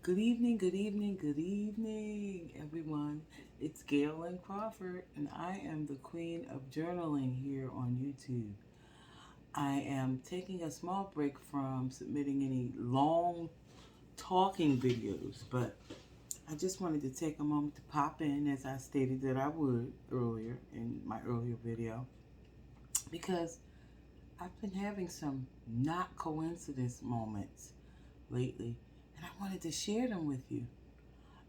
Good evening, good evening, good evening, everyone. It's Gail and Crawford, and I am the queen of journaling here on YouTube. I am taking a small break from submitting any long talking videos, but I just wanted to take a moment to pop in as I stated that I would earlier in my earlier video because I've been having some not coincidence moments lately, and I wanted to share them with you.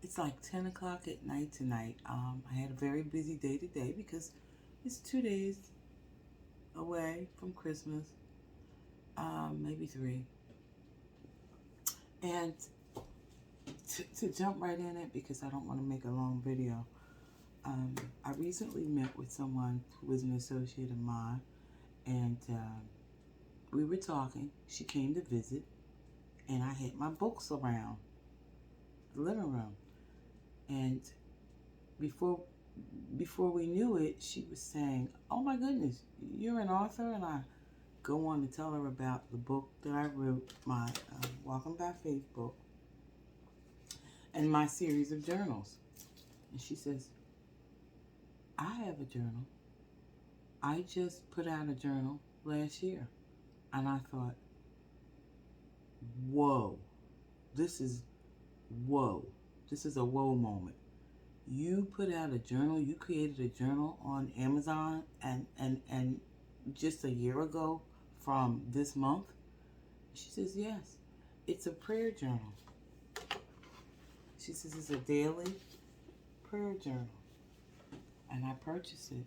It's like 10 o'clock at night tonight. I had a very busy day today because it's 2 days away from Christmas, maybe three. And to jump right in it, because I don't want to make a long video, I recently met with someone who was an associate of mine, and we were talking. She came to visit, and I had my books around the living room. And before before we knew it, she was saying, "Oh my goodness, you're an author," and I go on to tell her about the book that I wrote, my Walking by Faith book, and my series of journals. And she says, "I have a journal. I just put out a journal last year." And I thought, whoa, this is whoa. This is a whoa moment. You put out a journal, you created a journal on Amazon and just a year ago from this month? She says, yes, it's a prayer journal. She says it's a daily prayer journal. And I purchased it.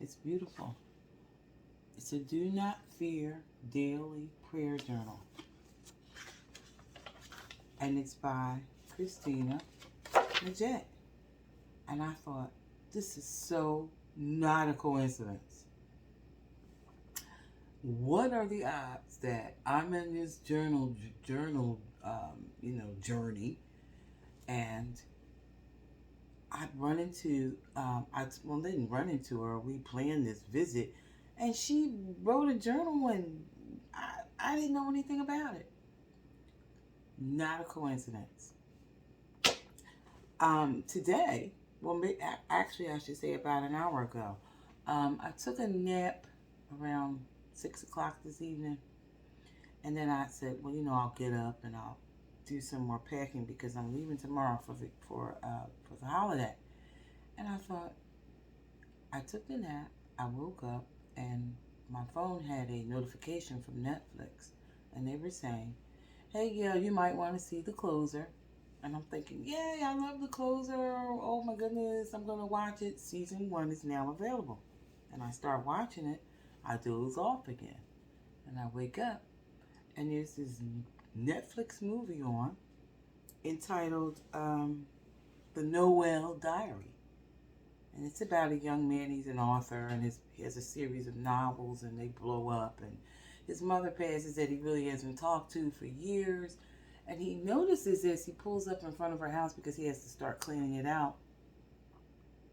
It's beautiful. It's a Do Not Fear daily prayer journal. And it's by Christina Majette. And I thought, this is so not a coincidence. What are the odds that I'm in this journey, and I run into, didn't run into her. We planned this visit, and she wrote a journal, and I didn't know anything about it. Not a coincidence. Today, actually, I should say about an hour ago, I took a nap around 6 o'clock this evening, and then I said, well, I'll get up and I'll do some more packing because I'm leaving tomorrow for the holiday. And I thought, I took the nap, I woke up, and my phone had a notification from Netflix, and they were saying, hey, yeah, you might want to see The Closer. And I'm thinking, yay, I love The Closer. Oh my goodness, I'm going to watch it. Season 1 is now available. And I start watching it. I doze off again. And I wake up, and there's this Netflix movie on entitled The Noel Diary. And it's about a young man. He's an author, and he has a series of novels, and they blow up. And his mother passes that he really hasn't talked to for years. And he notices this. He pulls up in front of her house because he has to start cleaning it out.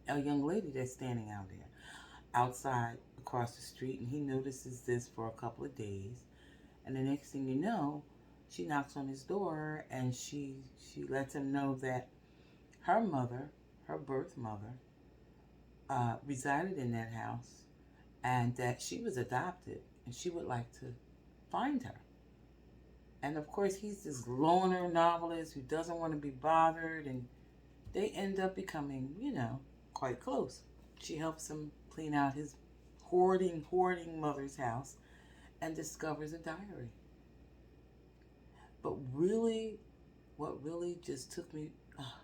A young lady that's standing out there, outside across the street, and he notices this for a couple of days. And the next thing you know, she knocks on his door, and she lets him know that her mother, her birth mother, resided in that house, and that she was adopted, and she would like to find her. And of course, he's this loner novelist who doesn't want to be bothered, and they end up becoming, quite close. She helps him clean out his hoarding mother's house and discovers a diary. But really, what really just took me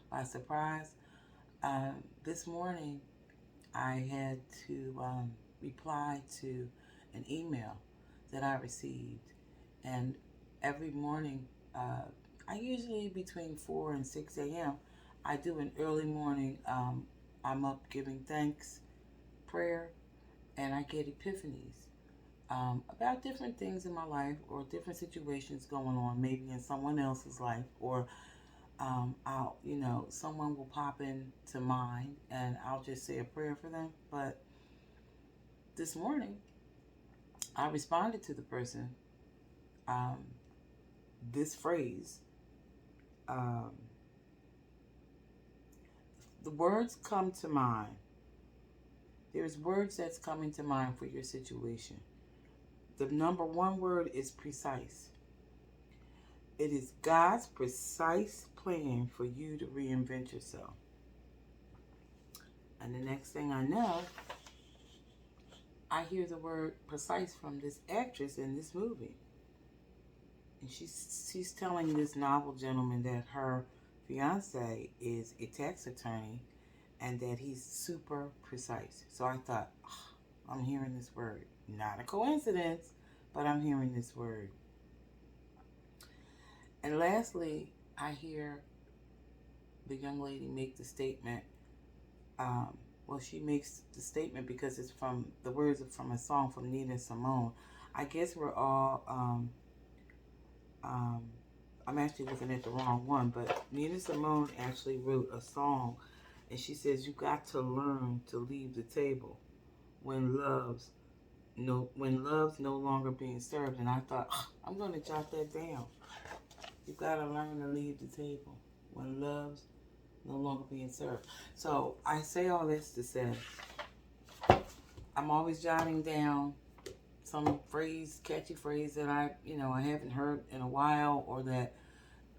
by surprise, this morning I had to reply to an email that I received. And every morning, I usually between 4 and 6 a.m., I do an early morning, I'm up giving thanks prayer, and I get epiphanies about different things in my life or different situations going on, maybe in someone else's life, or someone will pop into mind and I'll just say a prayer for them. But this morning, I responded to the person, um, this phrase. um, the words come to mind. There's words that's coming to mind for your situation. The number one word is precise. It is God's precise plan for you to reinvent yourself. And the next thing I know, I hear the word precise from this actress in this movie. And she's telling this novel gentleman that her fiance is a tax attorney and that he's super precise. So I thought, oh, I'm hearing this word. Not a coincidence, but I'm hearing this word. And lastly, I hear the young lady make the statement. Well, she makes the statement because it's from the words are from a song from Nina Simone. I guess we're all. I'm actually looking at the wrong one, but Nina Simone actually wrote a song, and she says you got to learn to leave the table when love's no longer being served. And I thought, oh, I'm going to jot that down. You got to learn to leave the table when love's no longer being served. So I say all this to say I'm always jotting down some catchy phrase that I haven't heard in a while, or that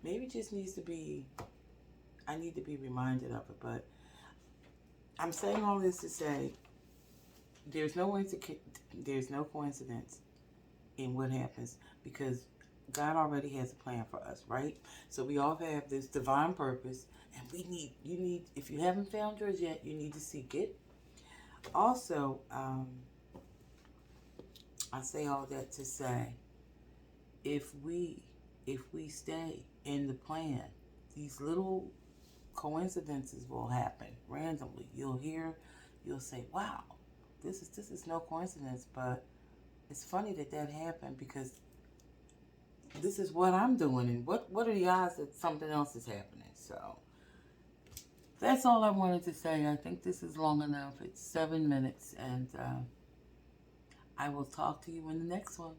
maybe just needs to be, I need to be reminded of it. But I'm saying all this to say there's no coincidence in what happens, because God already has a plan for us, right? So we all have this divine purpose, and you need, if you haven't found yours yet, you need to seek it. Also, I say all that to say, if we stay in the plan, these little coincidences will happen randomly. You'll say, "Wow, this is no coincidence," but it's funny that happened, because this is what I'm doing, and what are the odds that something else is happening? So that's all I wanted to say. I think this is long enough. It's 7 minutes, and I will talk to you in the next one.